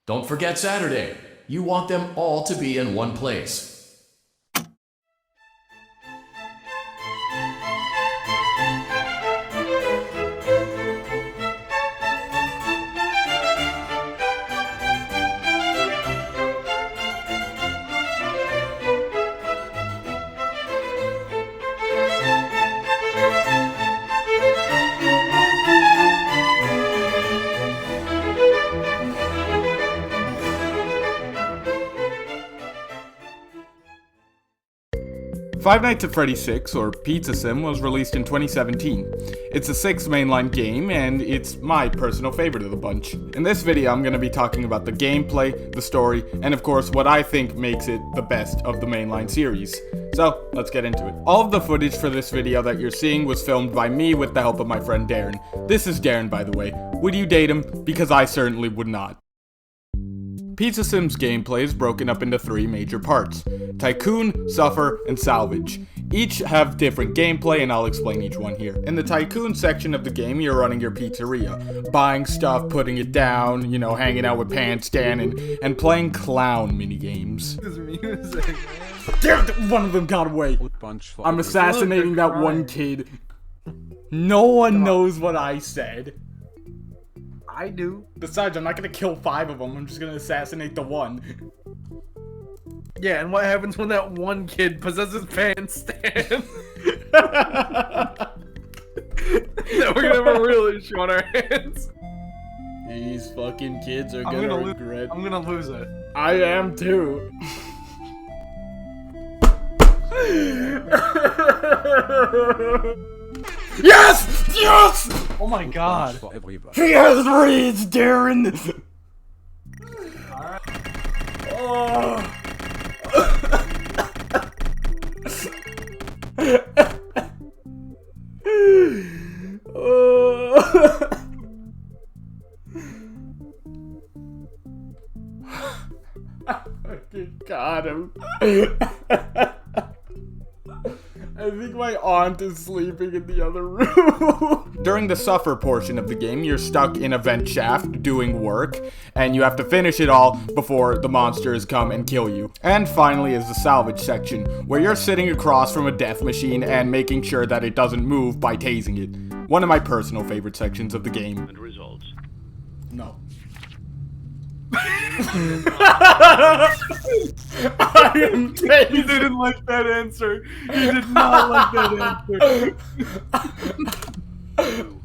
Don't forget Saturday. You want them all to be in one place. Five Nights at Freddy's 6, or Pizza Sim, was released in 2017. It's a 6th mainline game, and it's my personal favorite of the bunch. In this video, I'm going to be talking about the gameplay, the story, and of course, what I think makes it the best of the mainline series. So, let's get into it. All of the footage for this video that you're seeing was filmed by me with the help of my friend Darren. This is Darren, by the way. Would you date him? Because I certainly would not. Pizza Sim's gameplay is broken up into 3 major parts: Tycoon, Suffer, and Salvage. Each have different gameplay, and I'll explain each one here. In the Tycoon section of the game, you're running your pizzeria, buying stuff, putting it down, you know, hanging out with Stan, and playing clown minigames. This music, Damn it, one of them got away. I'm assassinating that one kid. No one knows what I said. I do. Besides, I'm not gonna kill 5 of them, I'm just gonna assassinate the one. Yeah, and what happens when that one kid possesses Stan? Then we're gonna have a real issue on our hands. These fucking kids are gonna regret. I'm gonna lose it. I am too. Yes! Yes! Oh my god. He has rage, Darren! Alright. Oh. Oh. I got him. I think my aunt is sleeping in the other room. During the Suffer portion of the game, you're stuck in a vent shaft doing work, and you have to finish it all before the monsters come and kill you. And finally is the Salvage section, where you're sitting across from a death machine and making sure that it doesn't move by tasing it. One of my personal favorite sections of the game. And results. No. I am tased. He didn't like that answer. He did not like that answer.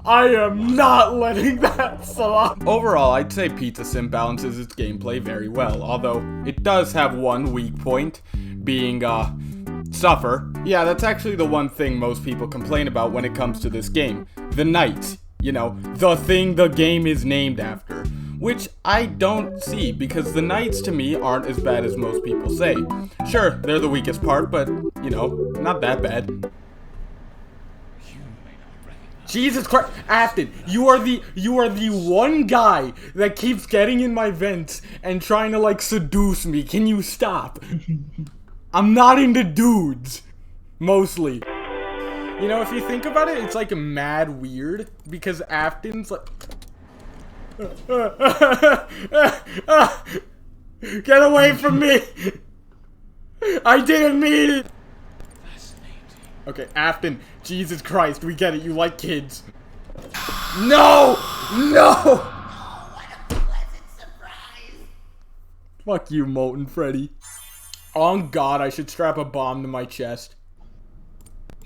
I am not letting that slide. Overall, I'd say Pizza Sim balances its gameplay very well, although it does have one weak point, being, Suffer. Yeah, that's actually the one thing most people complain about when it comes to this game. The nights. You know, the thing the game is named after. Which I don't see, because the nights to me aren't as bad as most people say. Sure, they're the weakest part, but, you know, not that bad. Jesus Christ, Afton, you are the one guy that keeps getting in my vents and trying to, like, seduce me. Can you stop? I'm not into dudes, mostly. You know, if you think about it, it's, like, mad weird, because Afton's, like... Get away from me! I didn't mean it! Okay, Afton, Jesus Christ, we get it, you like kids. No! No! Oh, what a pleasant surprise! Fuck you, Molten Freddy. On God, I should strap a bomb to my chest.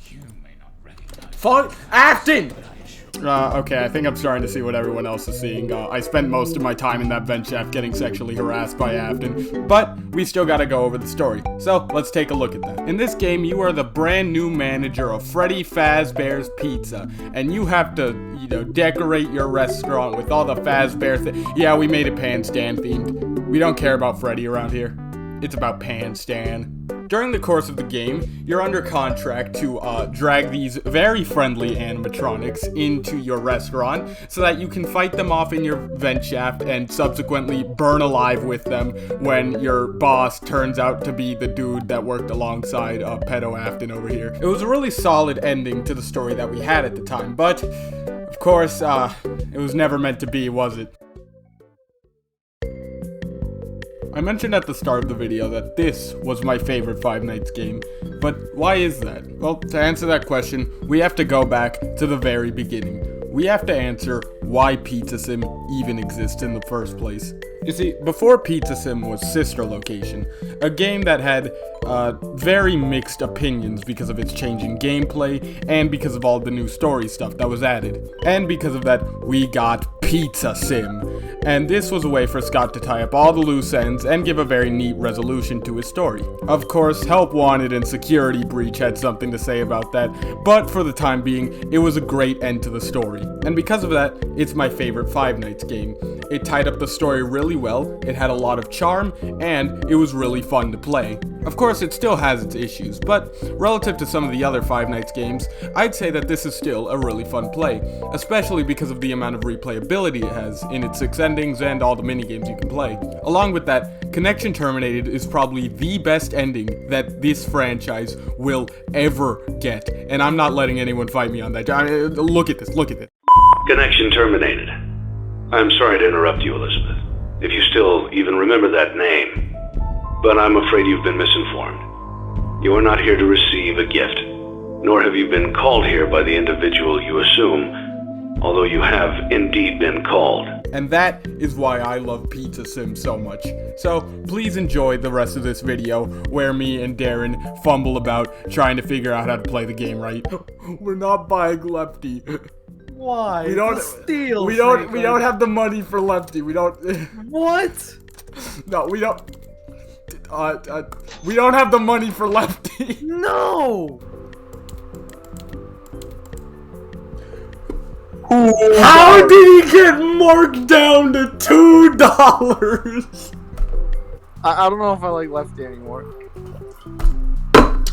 You may not recognize. Fuck! Afton! Okay, I think I'm starting to see what everyone else is seeing. I spent most of my time in that vent shaft getting sexually harassed by Afton, but we still gotta go over the story, so let's take a look at that. In this game, you are the brand new manager of Freddy Fazbear's Pizza, and you have to, you know, decorate your restaurant with all the Fazbear yeah, we made it Stan themed. We don't care about Freddy around here. It's about Stan. During the course of the game, you're under contract to drag these very friendly animatronics into your restaurant so that you can fight them off in your vent shaft and subsequently burn alive with them when your boss turns out to be the dude that worked alongside Pedo Afton over here. It was a really solid ending to the story that we had at the time, but of course, it was never meant to be, was it? I mentioned at the start of the video that this was my favorite Five Nights game, but why is that? Well, to answer that question, we have to go back to the very beginning. We have to answer why Pizza Sim even exists in the first place. You see, before Pizza Sim was Sister Location, a game that had very mixed opinions because of its changing gameplay and because of all the new story stuff that was added. And because of that, we got Pizza Sim. And this was a way for Scott to tie up all the loose ends and give a very neat resolution to his story. Of course, Help Wanted and Security Breach had something to say about that, but for the time being, it was a great end to the story. And because of that, it's my favorite Five Nights game. It tied up the story really well, it had a lot of charm, and it was really fun to play. Of course, it still has its issues, but relative to some of the other Five Nights games, I'd say that this is still a really fun play, especially because of the amount of replayability it has in its 6 endings and all the minigames you can play. Along with that, Connection Terminated is probably the best ending that this franchise will ever get, and I'm not letting anyone fight me on that. Look at this, look at this. Connection terminated. I'm sorry to interrupt you, Elizabeth, if you still even remember that name. But I'm afraid you've been misinformed. You are not here to receive a gift, nor have you been called here by the individual you assume, although you have indeed been called. And that is why I love Pizza Sim so much. So please enjoy the rest of this video where me and Darren fumble about trying to figure out how to play the game right. We're not buying Lefty. Why? We don't steal. We don't have the money for Lefty. We don't. What? No, we don't. We don't have the money for Lefty. No. How did he get marked down to $2? I don't know if I like Lefty anymore.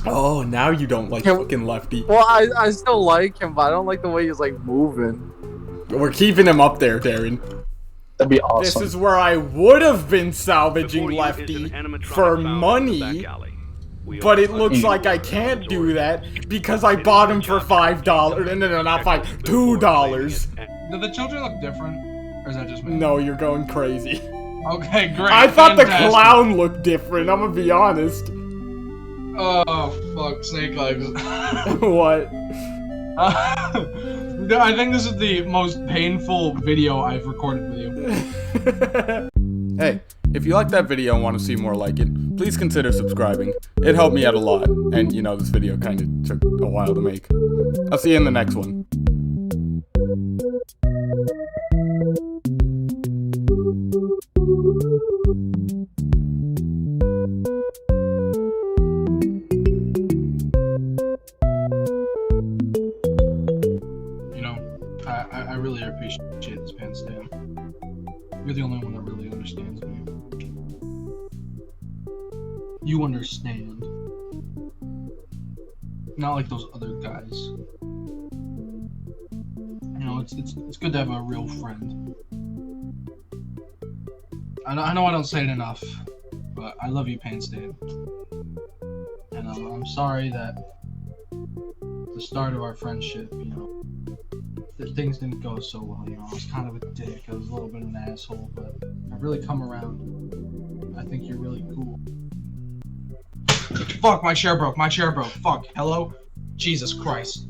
Oh, now you don't like fucking Lefty. Well, I still like him, but I don't like the way he's like moving. We're keeping him up there, Darren. That'd be awesome. This is where I would have been salvaging Lefty for money, but it looks like I can't do that because I bought him for $5. No, not $5, $2. Do the children look different, or is that just me? No, you're going crazy. Okay, great. I thought the fantastic. clown looked different, I'm gonna be honest. Oh, fuck, snake legs. What? I think this is the most painful video I've recorded with you. Hey, if you like that video and want to see more like it, please consider subscribing. It helped me out a lot, and you know, this video kind of took a while to make. I'll see you in the next one. I really appreciate this pen stand. You're the only one that really understands me. You understand. Not like those other guys. You know, it's good to have a real friend. I know I don't say it enough, but I love you, Panstan. And I'm sorry that the start of our friendship, you know, things didn't go so well, you know. I was kind of a dick, I was a little bit of an asshole, but I've really come around. I think you're really cool. Fuck, my chair broke, fuck, hello? Jesus Christ.